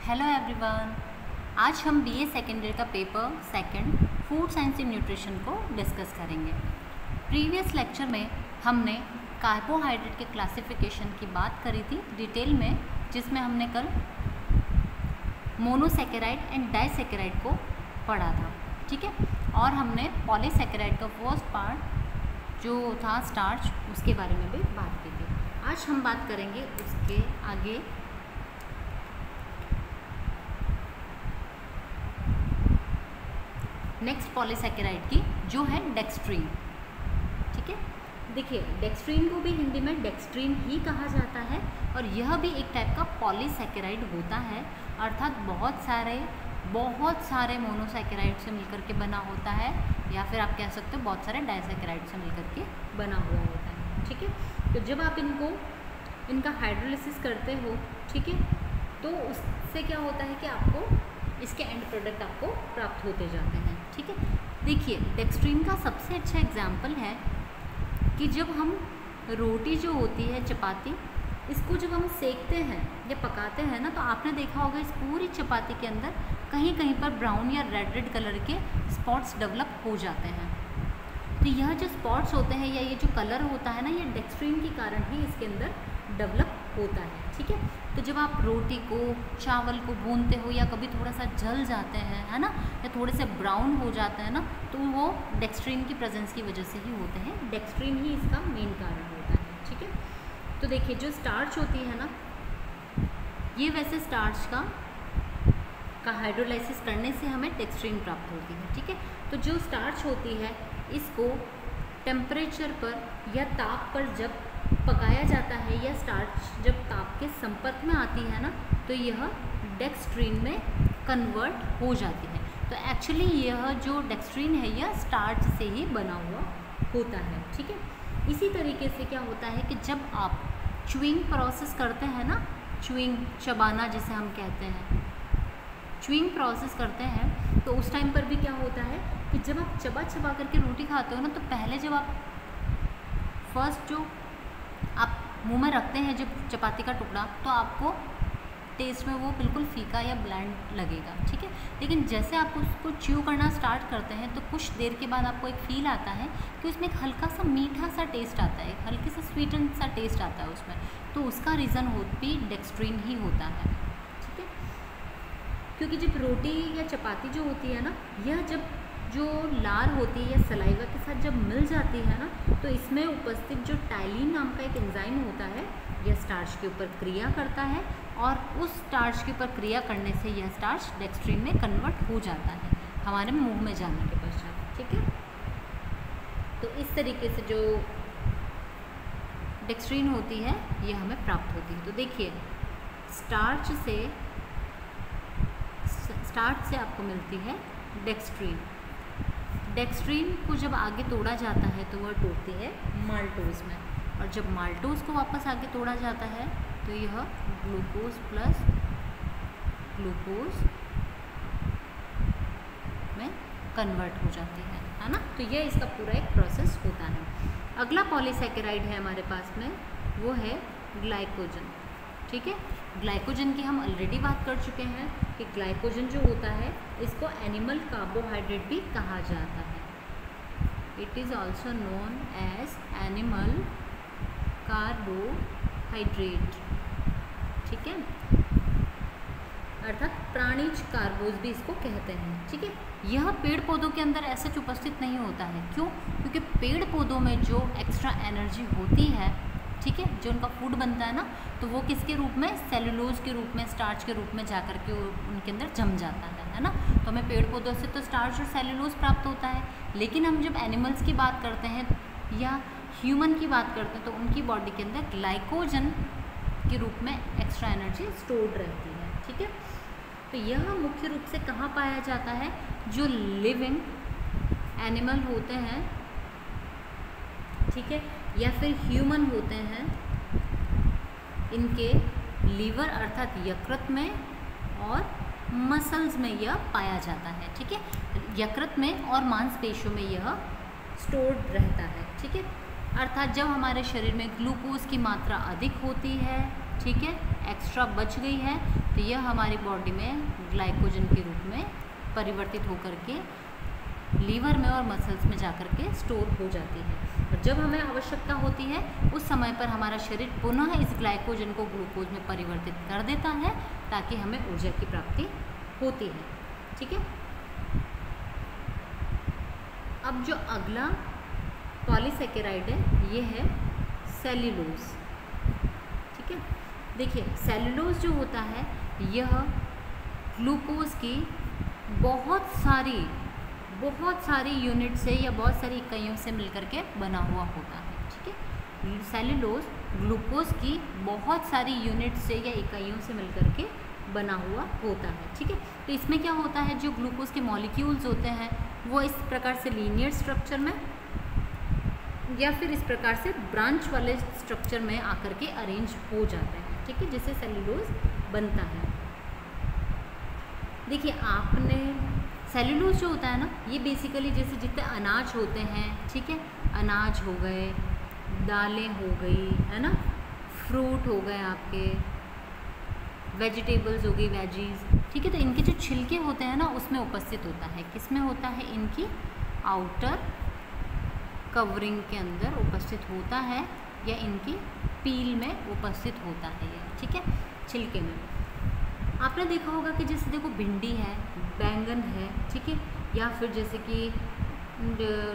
Hello everyone, आज हम BA second year का paper second food science in nutrition को डिस्कस करेंगे। प्रीवियस लेक्चर में हमने कार्बोहाइड्रेट के क्लासिफिकेशन की बात करी थी डिटेल में, जिसमें हमने कल मोनोसैकेराइड एंड डाइसैकेराइड को पढ़ा था, ठीक है। और हमने पॉलीसैकेराइड का फर्स्ट पार्ट जो था स्टार्च, उसके बारे में भी बात की थी। आज हम बात करेंगे उसके आगे नेक्स्ट पॉलीसैकेराइड की, जो है डेक्स्ट्रीन, ठीक है। देखिए, डेक्स्ट्रीन को भी हिंदी में डेक्स्ट्रीन ही कहा जाता है और यह भी एक टाइप का पॉलीसैकेराइड होता है, अर्थात बहुत सारे मोनोसैकेराइड से मिलकर के बना होता है, या फिर आप कह सकते हो बहुत सारे डाइसैकेराइड से मिलकर के बना हुआ होता है, ठीक है। तो जब आप इनका हाइड्रोलिसिस करते हो, ठीक है, तो उससे क्या होता है कि आपको इसके एंड प्रोडक्ट आपको प्राप्त होते जाते हैं, ठीक है। देखिए, डेक्स्ट्रीन का सबसे अच्छा एग्जाम्पल है कि जब हम रोटी जो होती है, चपाती, इसको जब हम सेकते हैं या पकाते हैं ना, तो आपने देखा होगा इस पूरी चपाती के अंदर कहीं कहीं पर ब्राउन या रेड कलर के स्पॉट्स डेवलप हो जाते हैं। तो यह जो स्पॉट्स होते हैं या ये जो कलर होता है ना, ये डेक्स्ट्रीन के कारण ही इसके अंदर डेवलप होता है, ठीक है। तो जब आप रोटी को, चावल को भूनते हो या कभी थोड़ा सा जल जाते हैं, है ना, या थोड़े से ब्राउन हो जाते हैं ना, तो वो डेक्स्ट्रीन की प्रेजेंस की वजह से ही होते हैं। डेक्स्ट्रीन ही इसका मेन कारण होता है, ठीक है। तो देखिए, जो स्टार्च होती है ना, ये वैसे स्टार्च का हाइड्रोलाइसिस करने से हमें डेक्स्ट्रीन प्राप्त होती है, ठीक है। तो जो स्टार्च होती है, इसको टेम्परेचर पर या ताप पर जब पकाया जाता है, या स्टार्च जब ताप के संपर्क में आती है ना, तो यह डेक्स्ट्रीन में कन्वर्ट हो जाती है। तो एक्चुअली यह जो डेक्स्ट्रीन है, यह स्टार्च से ही बना हुआ होता है, ठीक है। इसी तरीके से क्या होता है कि जब आप च्यूइंग प्रोसेस करते हैं ना, च्यूइंग, चबाना जिसे हम कहते हैं, च्यूइंग प्रोसेस करते हैं, तो उस टाइम पर भी क्या होता है कि जब आप चबा करके रोटी खाते हो ना, तो पहले जब आप फर्स्ट जो आप मुंह में रखते हैं जब चपाती का टुकड़ा, तो आपको टेस्ट में वो बिल्कुल फीका या ब्लैंड लगेगा, ठीक है। लेकिन जैसे आप उसको च्यू करना स्टार्ट करते हैं, तो कुछ देर के बाद आपको एक फील आता है कि उसमें एक हल्का सा मीठा सा टेस्ट आता है, हल्के सा स्वीटन सा टेस्ट आता है उसमें। तो उसका रीज़न भी डेक्स्ट्रीन ही होता है, ठीक है। क्योंकि जब रोटी या चपाती जो होती है ना, यह जब जो लार होती है या सलाइवा के साथ जब मिल जाती है ना, तो इसमें उपस्थित जो टाइलिन नाम का एक एंजाइम होता है, यह स्टार्च के ऊपर क्रिया करता है, और उस स्टार्च के ऊपर क्रिया करने से यह स्टार्च डेक्स्ट्रीन में कन्वर्ट हो जाता है हमारे मुंह में जाने के पश्चात, ठीक है। तो इस तरीके से जो डेक्स्ट्रीन होती है, यह हमें प्राप्त होती है। तो देखिए, स्टार्च से आपको मिलती है डेक्स्ट्रीन। डेक्स्ट्रीन को जब आगे तोड़ा जाता है तो वह टूटती है माल्टोज में, और जब माल्टोज को वापस आगे तोड़ा जाता है तो यह ग्लूकोज प्लस ग्लूकोज में कन्वर्ट हो जाती है ना। तो यह इसका पूरा एक प्रोसेस होता है। अगला पॉलीसैकेराइड है हमारे पास में, वो है ग्लाइकोजन, ठीक है। ग्लाइकोजन की हम ऑलरेडी बात कर चुके हैं कि ग्लाइकोजन जो होता है, इसको एनिमल कार्बोहाइड्रेट भी कहा जाता है। It is also known as animal carbohydrate, ठीक है, अर्थात प्राणिज कार्बोज भी इसको कहते हैं, ठीक है। यह पेड़ पौधों के अंदर ऐसे उपस्थित नहीं होता है। क्यों? क्योंकि पेड़ पौधों में जो एक्स्ट्रा एनर्जी होती है, ठीक है, जो उनका फूड बनता है ना, तो वो किसके रूप में, सेलुलोज के रूप में, स्टार्च के रूप में जाकर के उनके अंदर जम जाता है ना। तो हमें पेड़ पौधों से तो स्टार्च और सेलुलोज प्राप्त होता है, लेकिन हम जब एनिमल्स की बात करते हैं या ह्यूमन की बात करते हैं, तो उनकी बॉडी के अंदर ग्लाइकोजन के रूप में एक्स्ट्रा एनर्जी स्टोर्ड रहती है, ठीक है। तो यह मुख्य रूप से कहाँ पाया जाता है? जो लिविंग एनिमल होते हैं, ठीक है, या फिर ह्यूमन होते हैं, इनके लीवर अर्थात यकृत में और मसल्स में यह पाया जाता है, ठीक है। यकृत में और मांसपेशियों में यह स्टोर्ड रहता है, ठीक है। अर्थात जब हमारे शरीर में ग्लूकोज की मात्रा अधिक होती है, ठीक है, एक्स्ट्रा बच गई है तो यह हमारी बॉडी में ग्लाइकोजन के रूप में परिवर्तित होकर के लीवर में और मसल्स में जाकर के स्टोर हो जाती है। और जब हमें आवश्यकता होती है उस समय पर हमारा शरीर पुनः इस ग्लाइकोजन को ग्लूकोज में परिवर्तित कर देता है ताकि हमें ऊर्जा की प्राप्ति होती है। ठीक है, अब जो अगला पॉलीसेकेराइड है ये है सेल्यूलोज। ठीक है, देखिए सेल्यूलोज जो होता है यह ग्लूकोज की बहुत सारी यूनिट से या बहुत सारी इकाइयों से मिलकर के बना हुआ होता है। ठीक है, सेल्यूलोज ग्लूकोज की बहुत सारी यूनिट से या इकाइयों से मिलकर के बना हुआ होता है। ठीक है, तो इसमें क्या होता है, जो ग्लूकोज के मॉलिक्यूल्स होते हैं वो इस प्रकार से लीनियर स्ट्रक्चर में या फिर इस प्रकार से ब्रांच वाले स्ट्रक्चर में आकर के अरेंज हो जाते हैं। ठीक है, जिससे सेल्यूलोज बनता है। देखिए आपने सेल्यूलोज जो होता है ना, ये बेसिकली जैसे जितने अनाज होते हैं, ठीक है, अनाज हो गए, दालें हो गई, है ना, फ्रूट हो गए, आपके वेजिटेबल्स हो गई, वेजीज, ठीक है, तो इनके जो छिलके होते हैं ना उसमें उपस्थित होता है। किसमें होता है, इनकी आउटर कवरिंग के अंदर उपस्थित होता है या इनकी पील में उपस्थित होता है ये। ठीक है, छिलके में आपने देखा होगा कि जैसे देखो भिंडी है, बैंगन है, ठीक है, या फिर जैसे कि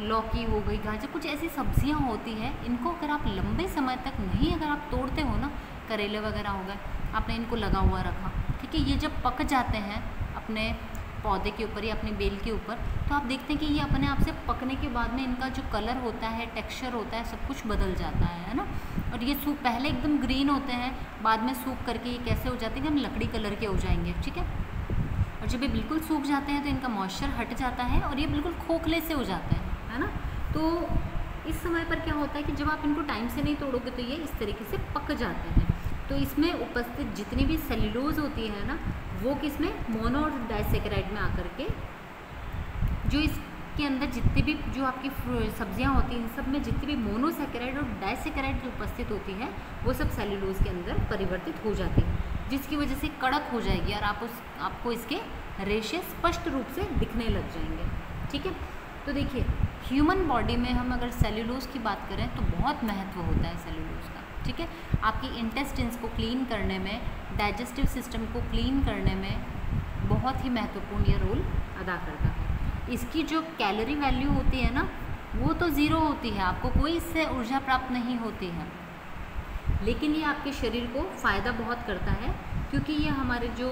लौकी हो गई, गाजर, कुछ ऐसी सब्जियां होती हैं, इनको अगर आप लंबे समय तक नहीं अगर आप तोड़ते हो ना, करेले वगैरह हो गए, आपने इनको लगा हुआ रखा, ठीक है, ये जब पक जाते हैं अपने पौधे के ऊपर या अपनी बेल के ऊपर, तो आप देखते हैं कि ये अपने आप से पकने के बाद में इनका जो कलर होता है, टेक्सचर होता है, सब कुछ बदल जाता है ना। और ये सूख पहले एकदम ग्रीन होते हैं, बाद में सूख करके ये कैसे हो जाते हैं कि हम लकड़ी कलर के हो जाएंगे। ठीक है, और जब ये बिल्कुल सूख जाते हैं तो इनका मॉइस्चर हट जाता है और ये बिल्कुल खोखले से हो जाते हैं, है ना। तो इस समय पर क्या होता है कि जब आप इनको टाइम से नहीं तोड़ोगे तो ये इस तरीके से पक जाते हैं। तो इसमें उपस्थित जितनी भी सेल्यूलोज होती है ना, वो किसमें, मोनो और डाइसेकेराइड में आकर के, जो इसके अंदर जितनी भी जो आपकी सब्जियां होती हैं, इन सब में जितनी भी मोनोसेकेराइड और डाइसेकेराइड जो उपस्थित होती है वो सब सेल्यूलोज के अंदर परिवर्तित हो जाती है, जिसकी वजह से कड़क हो जाएगी और आपको इसके रेशे स्पष्ट रूप से दिखने लग जाएंगे। ठीक है, तो देखिए ह्यूमन बॉडी में हम अगर सेल्यूलोज की बात करें तो बहुत महत्व होता है सेल्यूलोज का। ठीक है, आपकी इंटेस्टिन्स को क्लीन करने में, डाइजेस्टिव सिस्टम को क्लीन करने में बहुत ही महत्वपूर्ण ये रोल अदा करता है। इसकी जो कैलोरी वैल्यू होती है ना, वो तो ज़ीरो होती है, आपको कोई इससे ऊर्जा प्राप्त नहीं होती है, लेकिन ये आपके शरीर को फ़ायदा बहुत करता है, क्योंकि ये हमारे जो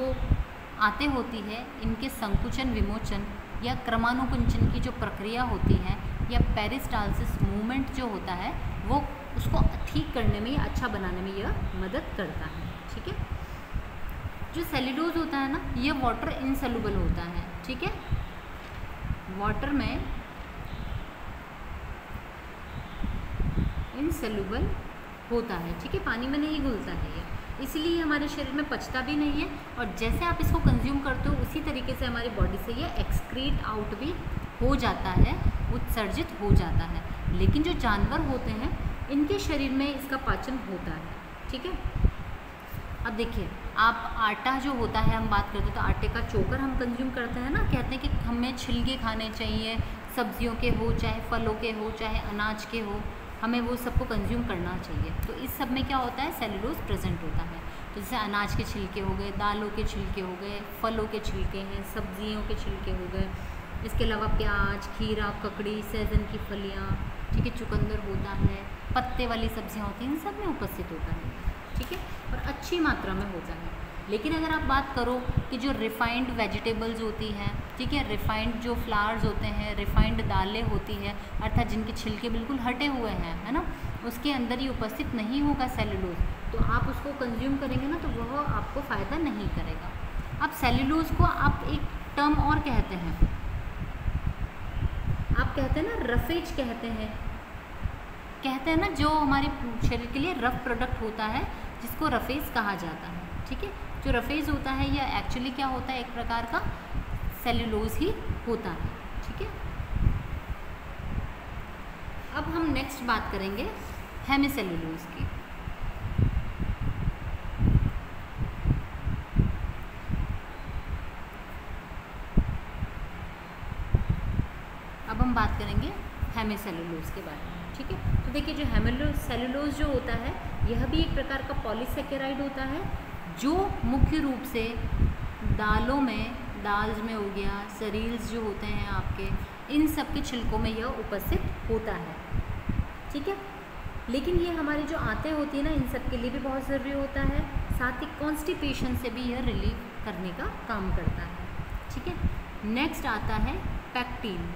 आंतें होती है इनके संकुचन विमोचन या क्रमानुकुंचन की जो प्रक्रिया होती है या पेरिस्टालसिस मूवमेंट जो होता है, वो उसको ठीक करने में या अच्छा बनाने में यह मदद करता है। ठीक है, जो सेल्यूलोज होता है ना, ये वाटर इनसोल्यूबल होता है। ठीक है, वाटर में इनसोल्यूबल होता है। ठीक है, पानी में नहीं घुलता है ये, इसलिए हमारे शरीर में पचता भी नहीं है, और जैसे आप इसको कंज्यूम करते हो उसी तरीके से हमारी बॉडी से ये एक्सक्रीट आउट भी हो जाता है, उत्सर्जित हो जाता है। लेकिन जो जानवर होते हैं इनके शरीर में इसका पाचन होता है। ठीक है, अब देखिए आप आटा जो होता है, हम बात करते हैं तो आटे का चोकर हम कंज्यूम करते हैं ना, कहते हैं कि हमें छिलके खाने चाहिए, सब्जियों के हो, चाहे फलों के हो, चाहे अनाज के हो, हमें वो सबको कंज्यूम करना चाहिए। तो इस सब में क्या होता है, सेल्यूलोज प्रेजेंट होता है। तो जैसे अनाज के छिलके हो गए, दालों के छिलके हो गए, फलों के छिलके हैं, सब्जियों के छिलके हो गए, इसके अलावा प्याज, खीरा, ककड़ी, सहजन की फलियाँ, ठीक है, चुकंदर होता है, पत्ते वाली सब्जियाँ होती हैं, इन सब में उपस्थित होता है। ठीक है, और अच्छी मात्रा में होता है। लेकिन अगर आप बात करो कि जो रिफाइंड वेजिटेबल्स होती हैं, ठीक है, रिफाइंड जो फ्लावर्स होते हैं, रिफाइंड दालें होती हैं, अर्थात जिनके छिलके बिल्कुल हटे हुए हैं, है ना, उसके अंदर ही उपस्थित नहीं होगा सेल्यूलोज, तो आप उसको कंज्यूम करेंगे ना तो वह आपको फ़ायदा नहीं करेगा। अब सेल्यूलोज को आप एक टर्म और कहते हैं, आप कहते हैं ना रफेज कहते हैं ना, जो हमारे शरीर के लिए रफ प्रोडक्ट होता है जिसको रफेज कहा जाता है। ठीक है, जो रफेज होता है यह एक्चुअली क्या होता है, एक प्रकार का सेल्यूलोज ही होता है। ठीक है, अब हम नेक्स्ट बात करेंगे हेमिसेल्यूलोज की। हम बात करेंगे हेमीसेलुलोज के बारे में, ठीक है। तो देखिए जो हेमीसेलुलोज जो होता है यह भी एक प्रकार का पॉलीसेकेराइड होता है, जो मुख्य रूप से दालों में, दाल्स में हो गया, सरील्स जो होते हैं आपके, इन सब के छिलकों में यह उपस्थित होता है, ठीक है। लेकिन ये हमारी जो आंतें होती है ना, इन सब के लिए भी बहुत ज़रूरी होता है, साथ ही कॉन्स्टिपेशन से भी यह रिलीव करने का काम करता है, ठीक है। नेक्स्ट आता है पैक्टीन।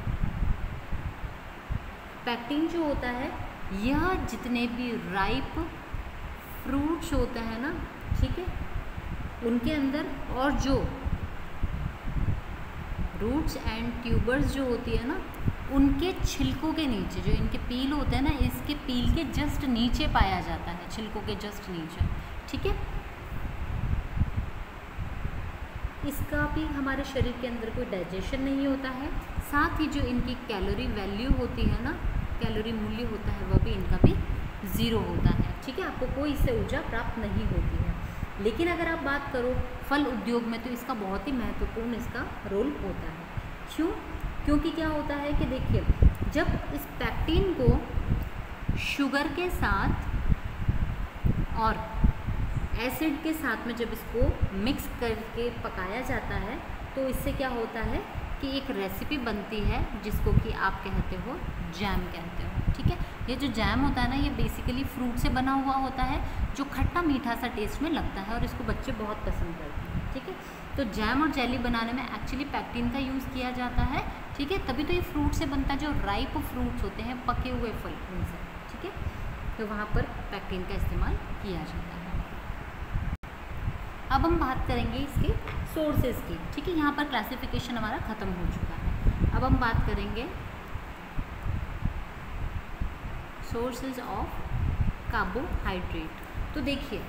पैक्टीन जो होता है यह जितने भी राइप फ्रूट्स होते हैं ना, ठीक है, उनके अंदर, और जो रूट्स एंड ट्यूबर्स जो होती है ना, उनके छिलकों के नीचे, जो इनके पील होते हैं ना, इसके पील के जस्ट नीचे पाया जाता है, छिलकों के जस्ट नीचे, ठीक है। इसका भी हमारे शरीर के अंदर कोई डाइजेशन नहीं होता है, साथ ही जो इनकी कैलोरी वैल्यू होती है ना, कैलोरी मूल्य होता है, वह भी इनका भी 0 होता है, ठीक है। आपको कोई इससे ऊर्जा प्राप्त नहीं होती है। लेकिन अगर आप बात करो फल उद्योग में, तो इसका बहुत ही महत्वपूर्ण इसका रोल होता है। क्यों? क्योंकि क्या होता है कि देखिए, जब इस पैक्टीन को शुगर के साथ और एसिड के साथ में जब इसको मिक्स करके पकाया जाता है, तो इससे क्या होता है कि एक रेसिपी बनती है जिसको कि आप कहते हो जैम कहते हो, ठीक है। ये जो जैम होता है ना, ये बेसिकली फ्रूट से बना हुआ होता है, जो खट्टा मीठा सा टेस्ट में लगता है और इसको बच्चे बहुत पसंद करते हैं, ठीक है। तो जैम और जेली बनाने में एक्चुअली पैक्टीन का यूज़ किया जाता है, ठीक है। तभी तो ये फ्रूट से बनता है, जो राइप फ्रूट्स होते हैं, पके हुए फल, उनसे, ठीक है। तो वहाँ पर पैक्टीन का इस्तेमाल किया जाता है। अब हम बात करेंगे इसके सोर्सेज की, ठीक है। यहाँ पर क्लासिफिकेशन हमारा ख़त्म हो चुका है। अब हम बात करेंगे सोर्सेज ऑफ कार्बोहाइड्रेट। तो देखिए,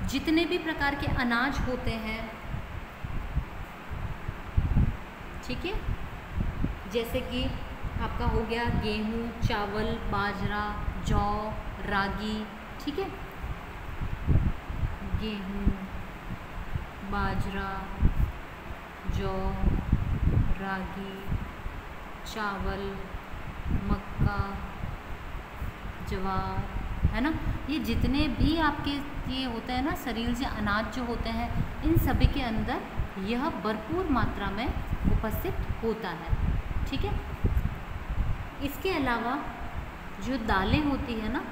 जितने भी प्रकार के अनाज होते हैं, ठीक है, जैसे कि आपका हो गया गेहूँ, चावल, बाजरा, जौ, रागी, ठीक है, गेहूँ, बाजरा, जौ, रागी, चावल, मक्का, ज्वार, है ना, ये जितने भी आपके ये होते हैं ना शरीर से अनाज जो होते हैं, इन सभी के अंदर यह भरपूर मात्रा में उपस्थित होता है, ठीक है। इसके अलावा जो दालें होती है ना,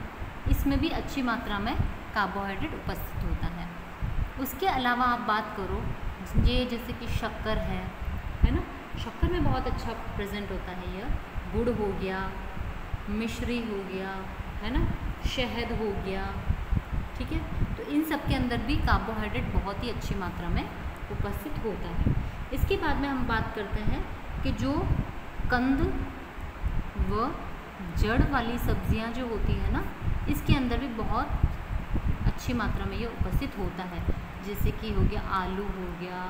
इसमें भी अच्छी मात्रा में कार्बोहाइड्रेट उपस्थित होता है। उसके अलावा आप बात करो ये जैसे कि शक्कर है ना, शक्कर में बहुत अच्छा प्रेजेंट होता है यह, गुड़ हो गया, मिश्री हो गया, है ना, शहद हो गया, ठीक है। तो इन सब के अंदर भी कार्बोहाइड्रेट बहुत ही अच्छी मात्रा में उपस्थित होता है। इसके बाद में हम बात करते हैं कि जो कंद व जड़ वाली सब्जियां जो होती है ना, इसके अंदर भी बहुत अच्छी मात्रा में ये उपस्थित होता है, जैसे कि हो गया आलू हो गया,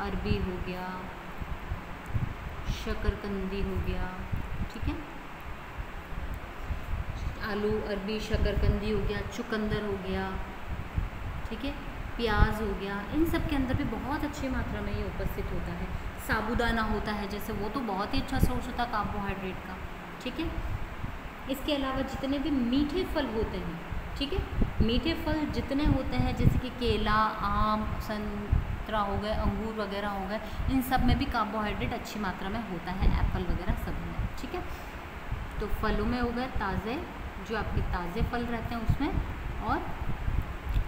अरबी हो गया, शकरकंदी हो गया, ठीक है, आलू, अरबी, शकरकंदी हो गया, चुकंदर हो गया, ठीक है, प्याज हो गया, इन सब के अंदर भी बहुत अच्छी मात्रा में ये उपस्थित होता है। साबूदाना होता है जैसे, वो तो बहुत ही अच्छा सोर्स होता है कार्बोहाइड्रेट का, ठीक है। इसके अलावा जितने भी मीठे फल होते हैं, ठीक है, मीठे फल जितने होते हैं जैसे कि केला, आम, संतरा हो गए, अंगूर वगैरह हो गए, इन सब में भी कार्बोहाइड्रेट अच्छी मात्रा में होता है, एप्पल वगैरह सब में, ठीक है। तो फलों में हो गए ताज़े, जो आपके ताज़े फल रहते हैं उसमें, और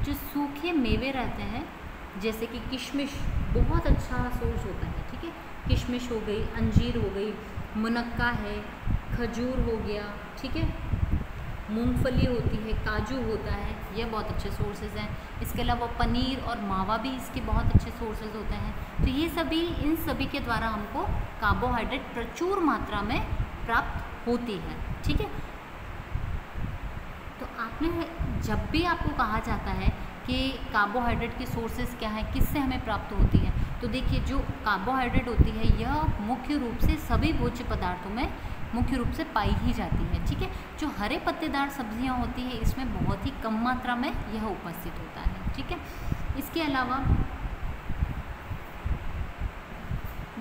जो सूखे मेवे रहते हैं जैसे कि किशमिश बहुत अच्छा सोर्स होता है, ठीक है, किशमिश हो गई, अंजीर हो गई, मुनक्का है, खजूर हो गया, ठीक है, मूंगफली होती है, काजू होता है, ये बहुत अच्छे सोर्सेज हैं। इसके अलावा पनीर और मावा भी इसके बहुत अच्छे सोर्सेज होते हैं। तो ये सभी, इन सभी के द्वारा हमको कार्बोहाइड्रेट प्रचुर मात्रा में प्राप्त होती है, ठीक है। तो आपने जब भी आपको कहा जाता है कि कार्बोहाइड्रेट के सोर्सेज क्या हैं, किससे हमें प्राप्त होती है, तो देखिए जो कार्बोहाइड्रेट होती है यह मुख्य रूप से सभी भोज्य पदार्थों में मुख्य रूप से पाई ही जाती है, ठीक है। जो हरे पत्तेदार सब्जियां होती है इसमें बहुत ही कम मात्रा में यह उपस्थित होता है, ठीक है। इसके अलावा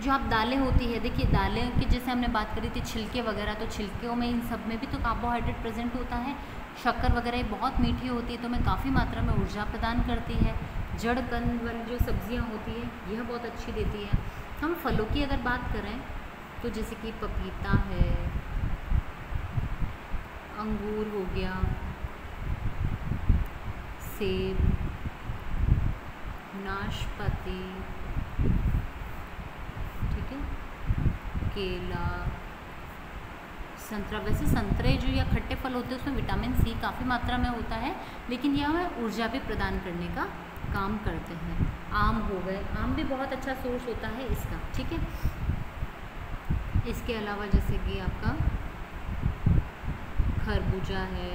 जो आप दालें होती है, देखिए दालें की जैसे हमने बात करी थी छिलके वगैरह, तो छिलकों में इन सब में भी तो कार्बोहाइड्रेट प्रेजेंट होता है। शक्कर वगैरह ये बहुत मीठी होती है तो हमें काफ़ी मात्रा में ऊर्जा प्रदान करती है। जड़ कंद वाली जो सब्जियां होती है यह बहुत अच्छी देती है। हम फलों की अगर बात करें तो जैसे कि पपीता है, अंगूर हो गया, सेब, नाशपाती, ठीक है, केला, संतरा। वैसे संतरे जो या खट्टे फल होते हैं उसमें विटामिन सी काफ़ी मात्रा में होता है, लेकिन यह हमें ऊर्जा भी प्रदान करने का काम करते हैं। आम हो गए, आम भी बहुत अच्छा सोर्स होता है इसका, ठीक है। इसके अलावा जैसे कि आपका खरबूजा है,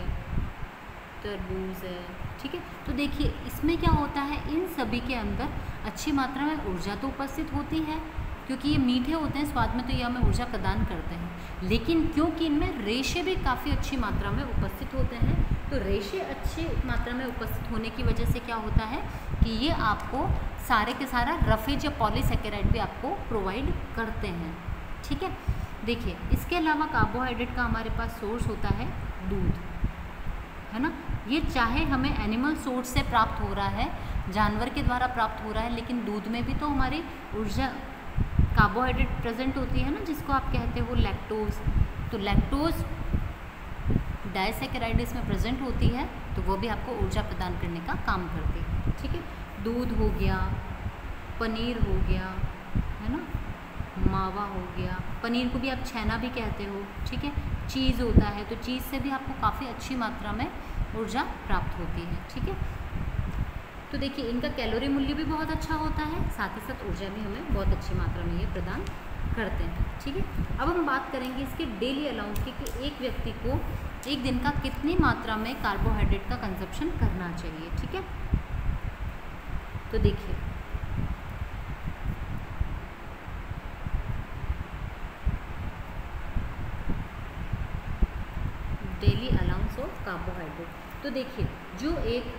तरबूज है, ठीक है। तो देखिए इसमें क्या होता है, इन सभी के अंदर अच्छी मात्रा में ऊर्जा तो उपस्थित होती है, क्योंकि ये मीठे होते हैं स्वाद में तो ये हमें ऊर्जा प्रदान करते हैं, लेकिन क्योंकि इनमें रेशे भी काफ़ी अच्छी मात्रा में उपस्थित होते हैं, तो रेशे अच्छी मात्रा में उपस्थित होने की वजह से क्या होता है कि ये आपको सारे के सारा रफेज या पॉलीसैकेराइड भी आपको प्रोवाइड करते हैं, ठीक है। देखिए इसके अलावा कार्बोहाइड्रेट का हमारे पास सोर्स होता है दूध, है ना। ये चाहे हमें एनिमल सोर्स से प्राप्त हो रहा है, जानवर के द्वारा प्राप्त हो रहा है, लेकिन दूध में भी तो हमारी ऊर्जा कार्बोहाइड्रेट प्रेजेंट होती है ना, जिसको आप कहते हो लैक्टोज। तो लैक्टोज डाइसैकेराइड इसमें प्रेजेंट होती है, तो वो भी आपको ऊर्जा प्रदान करने का काम करती है, ठीक है। दूध हो गया, पनीर हो गया, है ना, मावा हो गया, पनीर को भी आप छैना भी कहते हो, ठीक है। चीज़ होता है, तो चीज़ से भी आपको काफ़ी अच्छी मात्रा में ऊर्जा प्राप्त होती है, ठीक है। तो देखिए इनका कैलोरी मूल्य भी बहुत अच्छा होता है, साथ ही साथ ऊर्जा भी हमें बहुत अच्छी मात्रा में ये प्रदान करते हैं, ठीक है। अब हम बात करेंगे इसके डेली अलाउंस की कि एक व्यक्ति को एक दिन का कितनी मात्रा में कार्बोहाइड्रेट का कंजप्शन करना चाहिए, ठीक है। तो देखिए डेली अलाउंस ऑफ कार्बोहाइड्रेट, तो देखिए जो एक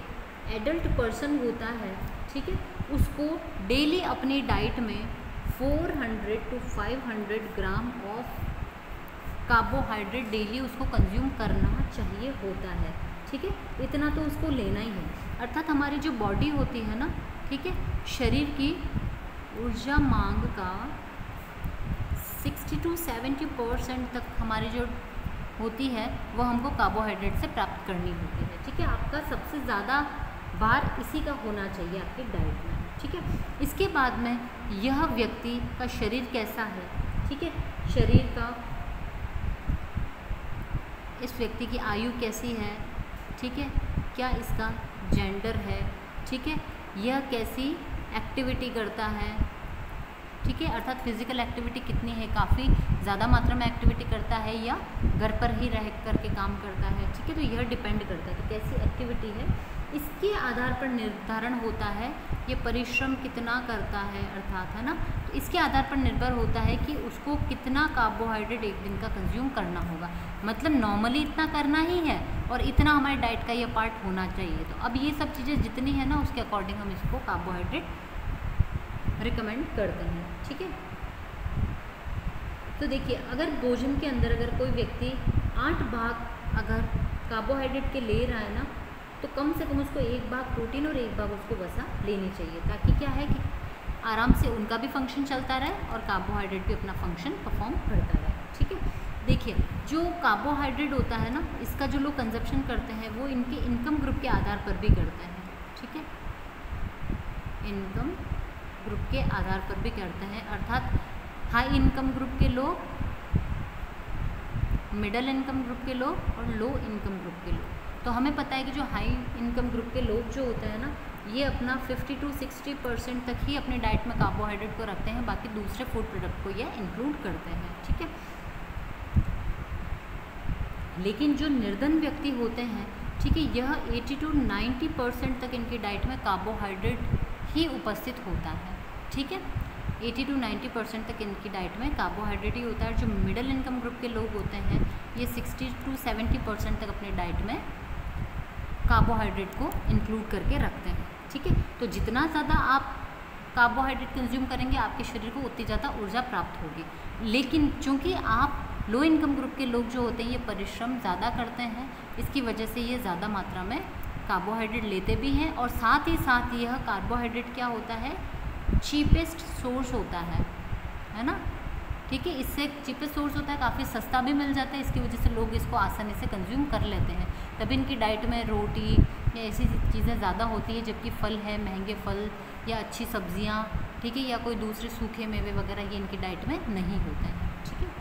एडल्ट पर्सन होता है, ठीक है, उसको डेली अपनी डाइट में 400 to 500 gram of carbohydrate daily उसको कंज्यूम करना चाहिए होता है, ठीक है। इतना तो उसको लेना ही है, अर्थात हमारी जो बॉडी होती है ना, ठीक है, शरीर की ऊर्जा मांग का 60 to 70% तक हमारी जो होती है वो हमको कार्बोहाइड्रेट से प्राप्त करनी होती है, ठीक है। आपका सबसे ज़्यादा भार इसी का होना चाहिए आपकी डाइट में, ठीक है। इसके बाद में यह व्यक्ति का शरीर कैसा है, ठीक है, शरीर का, इस व्यक्ति की आयु कैसी है, ठीक है, क्या इसका जेंडर है, ठीक है, यह कैसी एक्टिविटी करता है, ठीक है, अर्थात फिजिकल एक्टिविटी कितनी है, काफ़ी ज़्यादा मात्रा में एक्टिविटी करता है या घर पर ही रह कर के काम करता है, ठीक है। तो यह डिपेंड करता है कि कैसी एक्टिविटी है, इसके आधार पर निर्धारण होता है ये परिश्रम कितना करता है, अर्थात, है ना। तो इसके आधार पर निर्भर होता है कि उसको कितना कार्बोहाइड्रेट एक दिन का कंज्यूम करना होगा, मतलब नॉर्मली इतना करना ही है और इतना हमारी डाइट का ये पार्ट होना चाहिए। तो अब ये सब चीज़ें जितनी है ना उसके अकॉर्डिंग हम इसको कार्बोहाइड्रेट रिकमेंड करते हैं, ठीक है। तो देखिए अगर भोजन के अंदर अगर कोई व्यक्ति 8 भाग अगर कार्बोहाइड्रेट के ले रहा है ना, तो कम से कम उसको 1 भाग प्रोटीन और 1 भाग उसको वसा लेनी चाहिए, ताकि क्या है कि आराम से उनका भी फंक्शन चलता रहे और कार्बोहाइड्रेट भी अपना फंक्शन परफॉर्म करता रहे, ठीक है। देखिए जो कार्बोहाइड्रेट होता है ना, इसका जो लोग कंजप्शन करते हैं वो इनके इनकम ग्रुप के आधार पर भी करते हैं, ठीक है, इनकम ग्रुप के आधार पर भी करते हैं, अर्थात हाई इनकम ग्रुप के लोग, मिडिल इनकम ग्रुप के लोग और लो इनकम ग्रुप के लोग। तो हमें पता है कि जो हाई इनकम ग्रुप के लोग जो होते हैं ना, ये अपना 50 to 60% तक ही अपने डाइट में कार्बोहाइड्रेट को रखते हैं, बाकी दूसरे फूड प्रोडक्ट को यह इंक्लूड करते हैं, ठीक है। लेकिन जो निर्धन व्यक्ति होते हैं, ठीक है, यह 80 to 90% तक इनकी डाइट में कार्बोहाइड्रेट ही उपस्थित होता है, ठीक है। 80 to 90% तक इनकी डाइट में कार्बोहाइड्रेट ही होता है। जो मिडिल इनकम ग्रुप के लोग होते हैं ये 60 to 70% तक अपने डाइट में कार्बोहाइड्रेट को इंक्लूड करके रखते हैं, ठीक है। तो जितना ज़्यादा आप कार्बोहाइड्रेट कंज्यूम करेंगे आपके शरीर को उतनी ज़्यादा ऊर्जा प्राप्त होगी। लेकिन चूँकि आप लो इनकम ग्रुप के लोग जो होते हैं ये परिश्रम ज़्यादा करते हैं, इसकी वजह से ये ज़्यादा मात्रा में कार्बोहाइड्रेट लेते भी हैं। और साथ ही साथ यह कार्बोहाइड्रेट क्या होता है, चीपेस्ट सोर्स होता है ना, ठीक है। इससे चीपेस्ट सोर्स होता है, काफ़ी सस्ता भी मिल जाता है, इसकी वजह से लोग इसको आसानी से कंज्यूम कर लेते हैं। तभी इनकी डाइट में रोटी या ऐसी चीज़ें ज़्यादा होती है, जबकि फल है, महंगे फल या अच्छी सब्जियां, ठीक है, या कोई दूसरे सूखे मेवे वगैरह ये इनकी डाइट में नहीं होते हैं, ठीक है।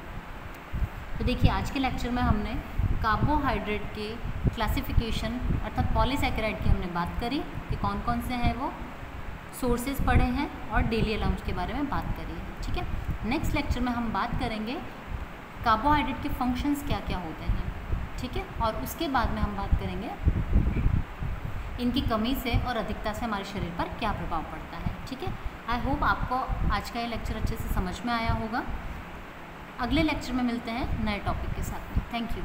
तो देखिए आज के लेक्चर में हमने कार्बोहाइड्रेट के क्लासिफिकेशन अर्थात पॉलीसैकेराइड की हमने बात करी कि कौन कौन से हैं वो, सोर्सेज पढ़े हैं और डेली अलाउंस के बारे में बात करी है, ठीक है। नेक्स्ट लेक्चर में हम बात करेंगे कार्बोहाइड्रेट के फंक्शंस क्या क्या होते हैं, ठीक है, और उसके बाद में हम बात करेंगे इनकी कमी से और अधिकता से हमारे शरीर पर क्या प्रभाव पड़ता है, ठीक है। आई होप आपको आज का ये लेक्चर अच्छे से समझ में आया होगा। अगले लेक्चर में मिलते हैं नए टॉपिक के साथ में। Thank you.